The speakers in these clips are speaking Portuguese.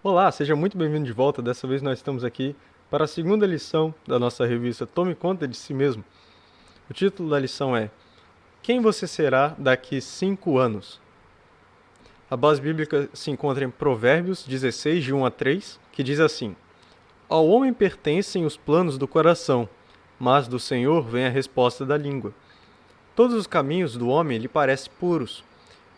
Olá, seja muito bem-vindo de volta. Dessa vez nós estamos aqui para a segunda lição da nossa revista Tome Conta de Si Mesmo. O título da lição é Quem você será daqui 5 anos? A base bíblica se encontra em Provérbios 16, de 1 a 3, que diz assim: Ao homem pertencem os planos do coração, mas do Senhor vem a resposta da língua. Todos os caminhos do homem lhe parecem puros,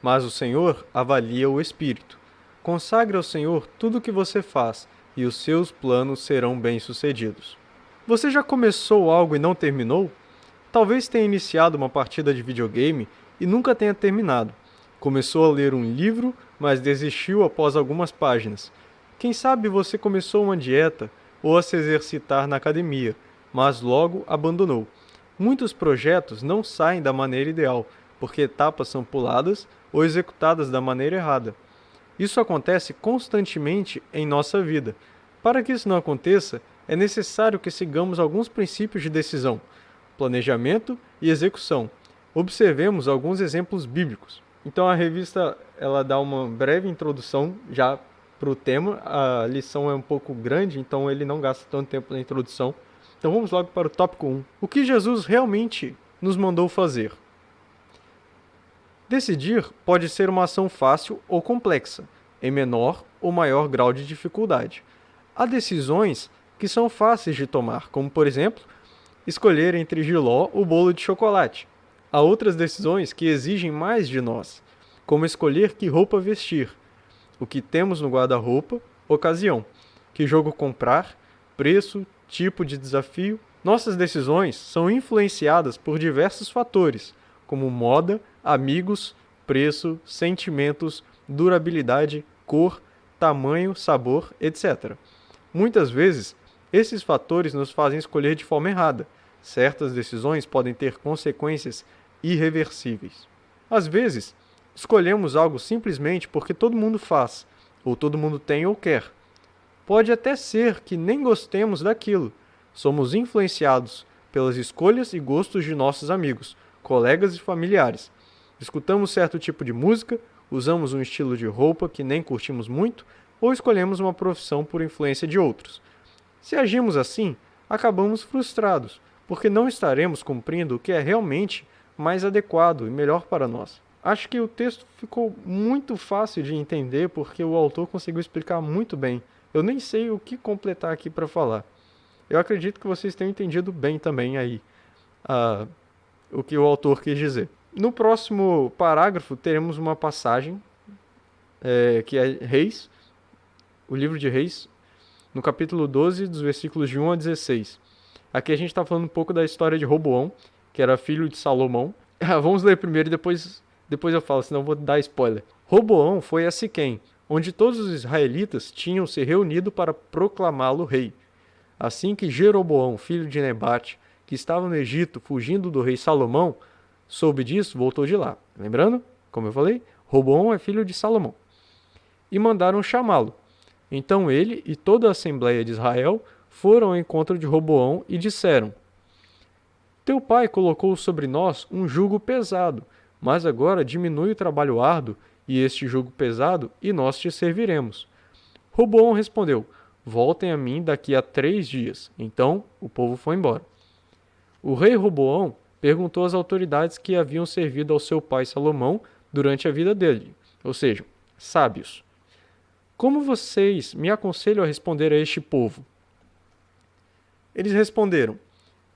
mas o Senhor avalia o espírito. Consagre ao Senhor tudo o que você faz, e os seus planos serão bem-sucedidos. Você já começou algo e não terminou? Talvez tenha iniciado uma partida de videogame e nunca tenha terminado. Começou a ler um livro, mas desistiu após algumas páginas. Quem sabe você começou uma dieta ou a se exercitar na academia, mas logo abandonou. Muitos projetos não saem da maneira ideal, porque etapas são puladas ou executadas da maneira errada. Isso acontece constantemente em nossa vida. Para que isso não aconteça, é necessário que sigamos alguns princípios de decisão, planejamento e execução. Observemos alguns exemplos bíblicos. Então a revista ela dá uma breve introdução já para o tema. A lição é um pouco grande, então ele não gasta tanto tempo na introdução. Então vamos logo para o tópico 1. O que Jesus realmente nos mandou fazer? Decidir pode ser uma ação fácil ou complexa, em menor ou maior grau de dificuldade. Há decisões que são fáceis de tomar, como, por exemplo, escolher entre jiló ou bolo de chocolate. Há outras decisões que exigem mais de nós, como escolher que roupa vestir, o que temos no guarda-roupa, ocasião, que jogo comprar, preço, tipo de desafio. Nossas decisões são influenciadas por diversos fatores, como moda, amigos, preço, sentimentos, durabilidade, cor, tamanho, sabor, etc. Muitas vezes, esses fatores nos fazem escolher de forma errada. Certas decisões podem ter consequências irreversíveis. Às vezes, escolhemos algo simplesmente porque todo mundo faz, ou todo mundo tem ou quer. Pode até ser que nem gostemos daquilo. Somos influenciados pelas escolhas e gostos de nossos amigos, colegas e familiares. Escutamos certo tipo de música, usamos um estilo de roupa que nem curtimos muito ou escolhemos uma profissão por influência de outros. Se agimos assim, acabamos frustrados, porque não estaremos cumprindo o que é realmente mais adequado e melhor para nós. Acho que o texto ficou muito fácil de entender porque o autor conseguiu explicar muito bem. Eu nem sei o que completar aqui para falar. Eu acredito que vocês tenham entendido bem também aí o que o autor quis dizer. No próximo parágrafo teremos uma passagem que é Reis, o livro de Reis, no capítulo 12, dos versículos de 1 a 16. Aqui a gente está falando um pouco da história de Roboão, que era filho de Salomão. Vamos ler primeiro e depois eu falo, senão eu vou dar spoiler. Roboão foi a Siquém, onde todos os israelitas tinham se reunido para proclamá-lo rei. Assim que Jeroboão, filho de Nebate, que estava no Egito fugindo do rei Salomão, soube disso, voltou de lá. Lembrando, como eu falei, Roboão é filho de Salomão. E mandaram chamá-lo. Então ele e toda a assembleia de Israel foram ao encontro de Roboão e disseram: Teu pai colocou sobre nós um jugo pesado, mas agora diminui o trabalho árduo e este jugo pesado, e nós te serviremos. Roboão respondeu: Voltem a mim daqui a 3 dias. Então o povo foi embora. O rei Roboão perguntou às autoridades que haviam servido ao seu pai Salomão durante a vida dele, ou seja, sábios: Como vocês me aconselham a responder a este povo? Eles responderam: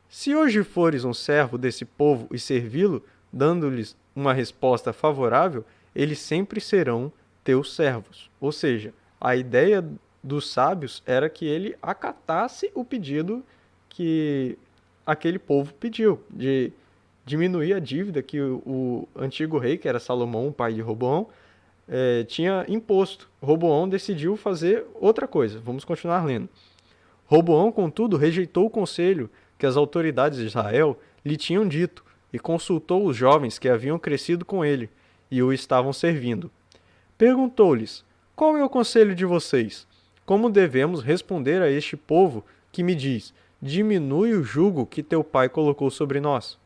Se hoje fores um servo desse povo e servi-lo, dando-lhes uma resposta favorável, eles sempre serão teus servos. Ou seja, a ideia dos sábios era que ele acatasse o pedido que aquele povo pediu, de diminuir a dívida que o antigo rei, que era Salomão, o pai de Roboão, tinha imposto. Roboão decidiu fazer outra coisa. Vamos continuar lendo. Roboão, contudo, rejeitou o conselho que as autoridades de Israel lhe tinham dito e consultou os jovens que haviam crescido com ele e o estavam servindo. Perguntou-lhes: Qual é o conselho de vocês? Como devemos responder a este povo que me diz: Diminui o jugo que teu pai colocou sobre nós?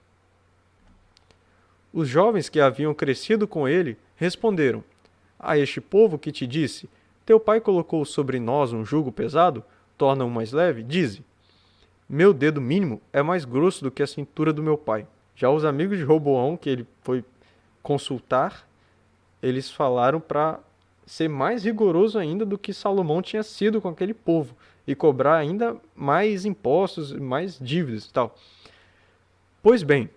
Os jovens que haviam crescido com ele responderam: A este povo que te disse: Teu pai colocou sobre nós um jugo pesado? Torna-o mais leve? Dize: meu dedo mínimo é mais grosso do que a cintura do meu pai. Já os amigos de Roboão, que ele foi consultar, eles falaram para ser mais rigoroso ainda do que Salomão tinha sido com aquele povo e cobrar ainda mais impostos, mais dívidas e tal. Pois bem,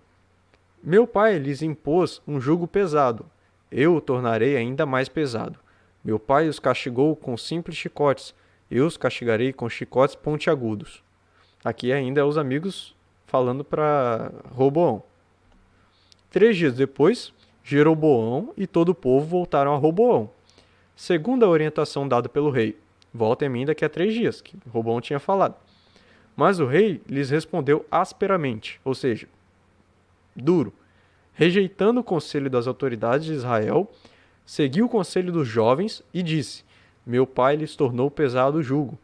meu pai lhes impôs um jugo pesado, eu o tornarei ainda mais pesado. Meu pai os castigou com simples chicotes, eu os castigarei com chicotes pontiagudos. Aqui ainda é os amigos falando para Roboão. 3 dias depois, Jeroboão e todo o povo voltaram a Roboão, segundo a orientação dada pelo rei. Voltem a mim daqui a 3 dias, que Roboão tinha falado. Mas o rei lhes respondeu asperamente, ou seja, duro. Rejeitando o conselho das autoridades de Israel, seguiu o conselho dos jovens e disse: meu pai lhes tornou pesado o jugo.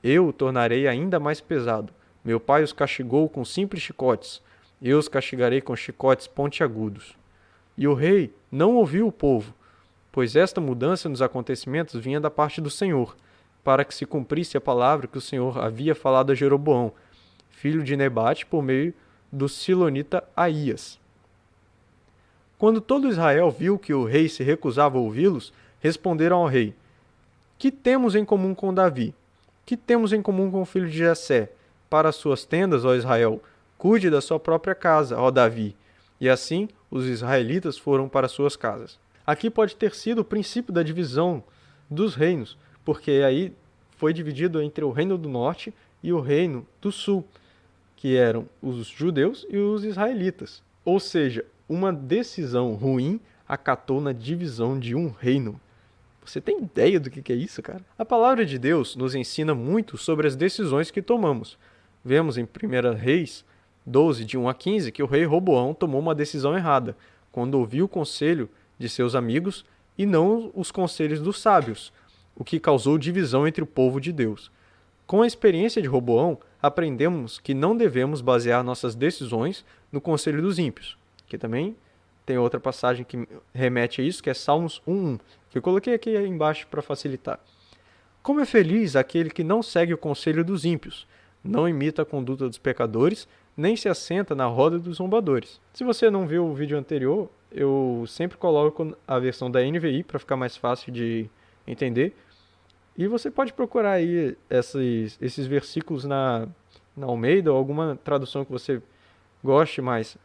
Eu o tornarei ainda mais pesado. Meu pai os castigou com simples chicotes. Eu os castigarei com chicotes pontiagudos. E o rei não ouviu o povo, pois esta mudança nos acontecimentos vinha da parte do Senhor, para que se cumprisse a palavra que o Senhor havia falado a Jeroboão, filho de Nebate, por meio do silonita Aías. Quando todo Israel viu que o rei se recusava a ouvi-los, responderam ao rei: que temos em comum com Davi? Que temos em comum com o filho de Jessé? Para as suas tendas, ó Israel, cuide da sua própria casa, ó Davi. E assim os israelitas foram para suas casas. Aqui pode ter sido o princípio da divisão dos reinos, porque aí foi dividido entre o reino do norte e o reino do sul, que eram os judeus e os israelitas. Ou seja, uma decisão ruim acatou na divisão de um reino. Você tem ideia do que é isso, cara? A palavra de Deus nos ensina muito sobre as decisões que tomamos. Vemos em 1 Reis 12, de 1 a 15, que o rei Roboão tomou uma decisão errada, quando ouviu o conselho de seus amigos e não os conselhos dos sábios, o que causou divisão entre o povo de Deus. Com a experiência de Roboão, aprendemos que não devemos basear nossas decisões no conselho dos ímpios, que também tem outra passagem que remete a isso, que é Salmos 1:1, que eu coloquei aqui embaixo para facilitar. Como é feliz aquele que não segue o conselho dos ímpios, não imita a conduta dos pecadores, nem se assenta na roda dos zombadores. Se você não viu o vídeo anterior, eu sempre coloco a versão da NVI para ficar mais fácil de entender. E você pode procurar aí esses versículos na Almeida ou alguma tradução que você goste mais.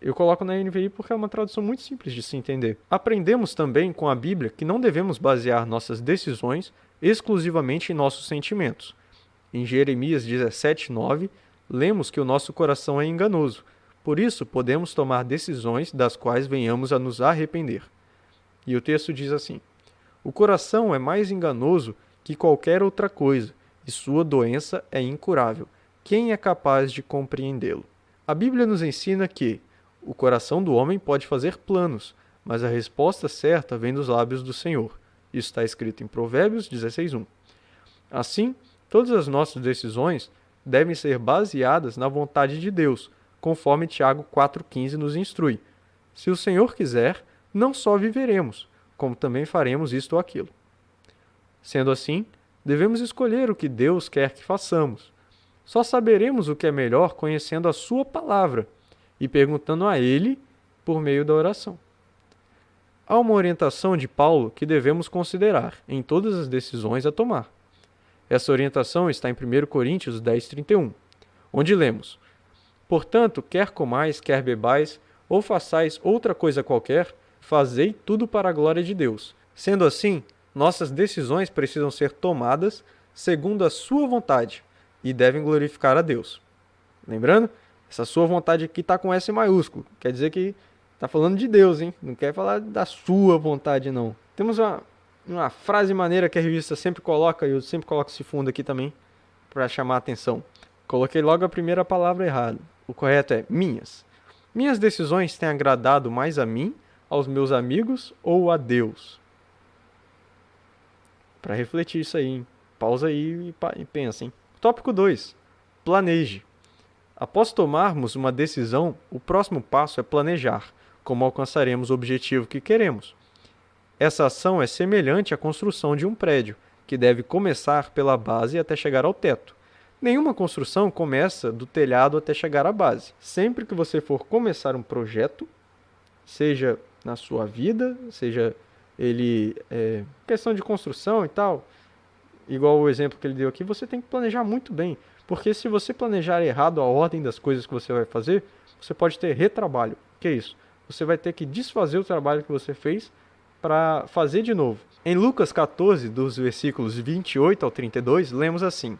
Eu coloco na NVI porque é uma tradução muito simples de se entender. Aprendemos também com a Bíblia que não devemos basear nossas decisões exclusivamente em nossos sentimentos. Em Jeremias 17:9, lemos que o nosso coração é enganoso. Por isso, podemos tomar decisões das quais venhamos a nos arrepender. E o texto diz assim: o coração é mais enganoso que qualquer outra coisa, e sua doença é incurável. Quem é capaz de compreendê-lo? A Bíblia nos ensina que o coração do homem pode fazer planos, mas a resposta certa vem dos lábios do Senhor. Isso está escrito em Provérbios 16:1. Assim, todas as nossas decisões devem ser baseadas na vontade de Deus, conforme Tiago 4,15 nos instrui. Se o Senhor quiser, não só viveremos, como também faremos isto ou aquilo. Sendo assim, devemos escolher o que Deus quer que façamos. Só saberemos o que é melhor conhecendo a sua palavra e perguntando a Ele por meio da oração. Há uma orientação de Paulo que devemos considerar em todas as decisões a tomar. Essa orientação está em 1 Coríntios 10:31, onde lemos: portanto, quer comais, quer bebais, ou façais outra coisa qualquer, fazei tudo para a glória de Deus. Sendo assim, nossas decisões precisam ser tomadas segundo a sua vontade e devem glorificar a Deus. Lembrando, essa sua vontade aqui está com S maiúsculo, quer dizer que está falando de Deus, hein? Não quer falar da sua vontade, não. Temos uma frase maneira que a revista sempre coloca, e eu sempre coloco esse fundo aqui também, para chamar a atenção. Coloquei logo a primeira palavra errada. O correto é minhas. Minhas decisões têm agradado mais a mim, aos meus amigos ou a Deus? Para refletir isso aí, hein? Pausa aí e pensa, hein? Tópico 2. Planeje. Após tomarmos uma decisão, o próximo passo é planejar como alcançaremos o objetivo que queremos. Essa ação é semelhante à construção de um prédio, que deve começar pela base até chegar ao teto. Nenhuma construção começa do telhado até chegar à base. Sempre que você for começar um projeto, seja na sua vida, seja ele questão de construção e tal, igual o exemplo que ele deu aqui, você tem que planejar muito bem, porque se você planejar errado a ordem das coisas que você vai fazer, você pode ter retrabalho. Que é isso? Você vai ter que desfazer o trabalho que você fez para fazer de novo. Em Lucas 14, dos versículos 28 ao 32, lemos assim: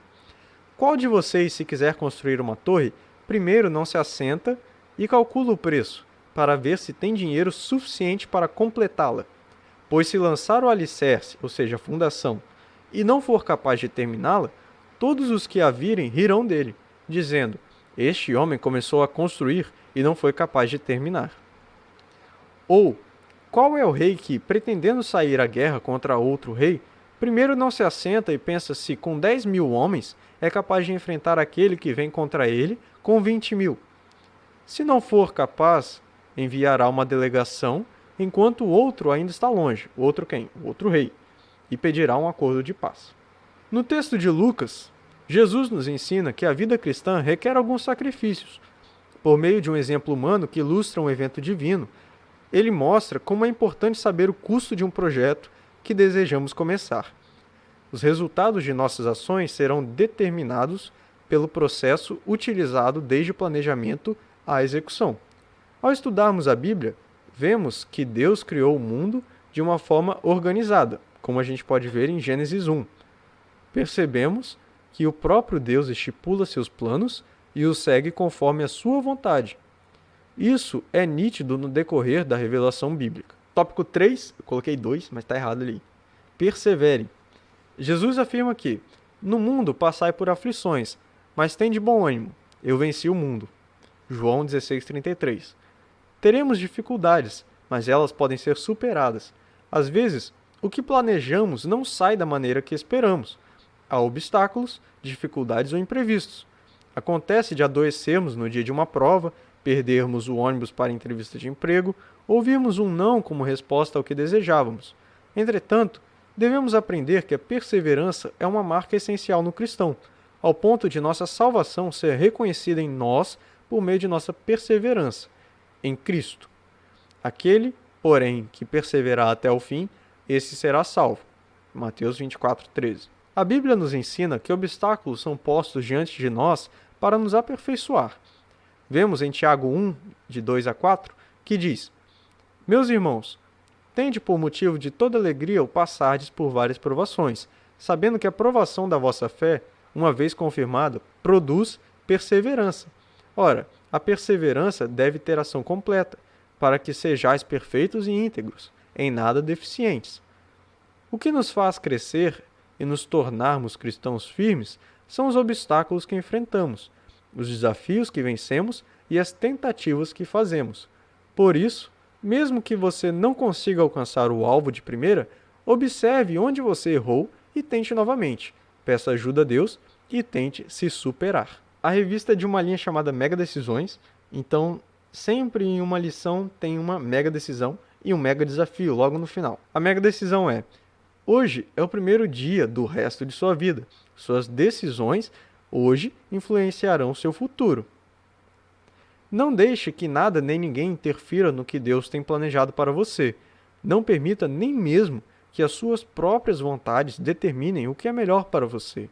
Qual de vocês, se quiser construir uma torre, primeiro não se assenta e calcula o preço, para ver se tem dinheiro suficiente para completá-la? Pois se lançar o alicerce, ou seja, a fundação, e não for capaz de terminá-la, todos os que a virem rirão dele, dizendo: Este homem começou a construir e não foi capaz de terminar. Ou, qual é o rei que, pretendendo sair à guerra contra outro rei, primeiro não se assenta e pensa se com 10.000 homens é capaz de enfrentar aquele que vem contra ele com 20.000? Se não for capaz, enviará uma delegação, enquanto o outro ainda está longe. O outro quem? O outro rei. E pedirá um acordo de paz. No texto de Lucas, Jesus nos ensina que a vida cristã requer alguns sacrifícios. Por meio de um exemplo humano que ilustra um evento divino, ele mostra como é importante saber o custo de um projeto que desejamos começar. Os resultados de nossas ações serão determinados pelo processo utilizado desde o planejamento à execução. Ao estudarmos a Bíblia, vemos que Deus criou o mundo de uma forma organizada, como a gente pode ver em Gênesis 1. Percebemos que o próprio Deus estipula seus planos e os segue conforme a sua vontade. Isso é nítido no decorrer da revelação bíblica. Tópico 3, eu coloquei 2, mas está errado ali. Perseverem. Jesus afirma que, no mundo passai por aflições, mas tende bom ânimo, eu venci o mundo. João 16:33. Teremos dificuldades, mas elas podem ser superadas. Às vezes, o que planejamos não sai da maneira que esperamos. Há obstáculos, dificuldades ou imprevistos. Acontece de adoecermos no dia de uma prova, perdermos o ônibus para a entrevista de emprego, ouvirmos um não como resposta ao que desejávamos. Entretanto, devemos aprender que a perseverança é uma marca essencial no cristão, ao ponto de nossa salvação ser reconhecida em nós por meio de nossa perseverança em Cristo. Aquele, porém, que perseverar até o fim, esse será salvo. Mateus 24:13. A Bíblia nos ensina que obstáculos são postos diante de nós para nos aperfeiçoar. Vemos em Tiago 1, de 2 a 4, que diz: Meus irmãos, tende por motivo de toda alegria o passardes por várias provações, sabendo que a provação da vossa fé, uma vez confirmada, produz perseverança. Ora, a perseverança deve ter ação completa, para que sejais perfeitos e íntegros, em nada deficientes. O que nos faz crescer e nos tornarmos cristãos firmes são os obstáculos que enfrentamos, os desafios que vencemos e as tentativas que fazemos. Por isso, mesmo que você não consiga alcançar o alvo de primeira, observe onde você errou e tente novamente. Peça ajuda a Deus e tente se superar. A revista é de uma linha chamada Mega Decisões, então sempre em uma lição tem uma mega decisão e um mega desafio logo no final. A mega decisão é: hoje é o primeiro dia do resto de sua vida. Suas decisões hoje influenciarão seu futuro. Não deixe que nada nem ninguém interfira no que Deus tem planejado para você. Não permita nem mesmo que as suas próprias vontades determinem o que é melhor para você.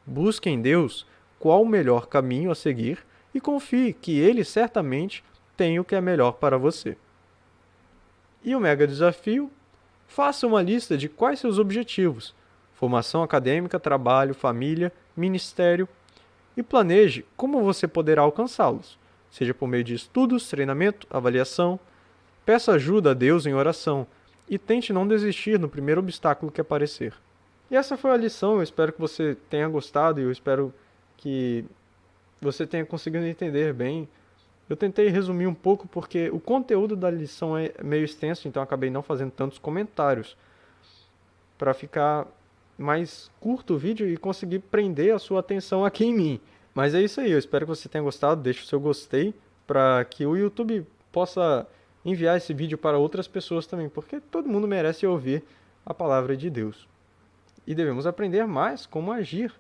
Busque em Deus qual o melhor caminho a seguir e confie que Ele certamente tem o que é melhor para você. E o mega desafio? Faça uma lista de quais seus objetivos: formação acadêmica, trabalho, família, ministério, e planeje como você poderá alcançá-los, seja por meio de estudos, treinamento, avaliação. Peça ajuda a Deus em oração e tente não desistir no primeiro obstáculo que aparecer. E essa foi a lição, eu espero que você tenha gostado e eu espero que você tenha conseguido entender bem. Eu tentei resumir um pouco porque o conteúdo da lição é meio extenso, então acabei não fazendo tantos comentários para ficar mais curto o vídeo e conseguir prender a sua atenção aqui em mim. Mas é isso aí, eu espero que você tenha gostado, deixe o seu gostei para que o YouTube possa enviar esse vídeo para outras pessoas também, porque todo mundo merece ouvir a palavra de Deus. E devemos aprender mais como agir.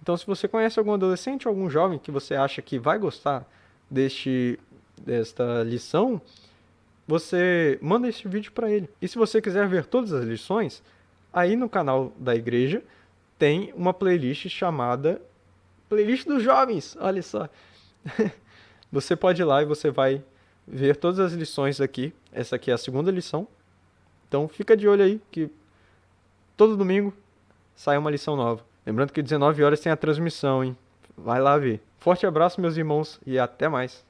Então, se você conhece algum adolescente ou algum jovem que você acha que vai gostar desta lição, você manda esse vídeo para ele. E se você quiser ver todas as lições, aí no canal da igreja tem uma playlist chamada Playlist dos Jovens. Olha só. Você pode ir lá e você vai ver todas as lições aqui. Essa aqui é a segunda lição. Então fica de olho aí que todo domingo sai uma lição nova. Lembrando que 19 horas tem a transmissão, hein? Vai lá ver. Forte abraço, meus irmãos, e até mais.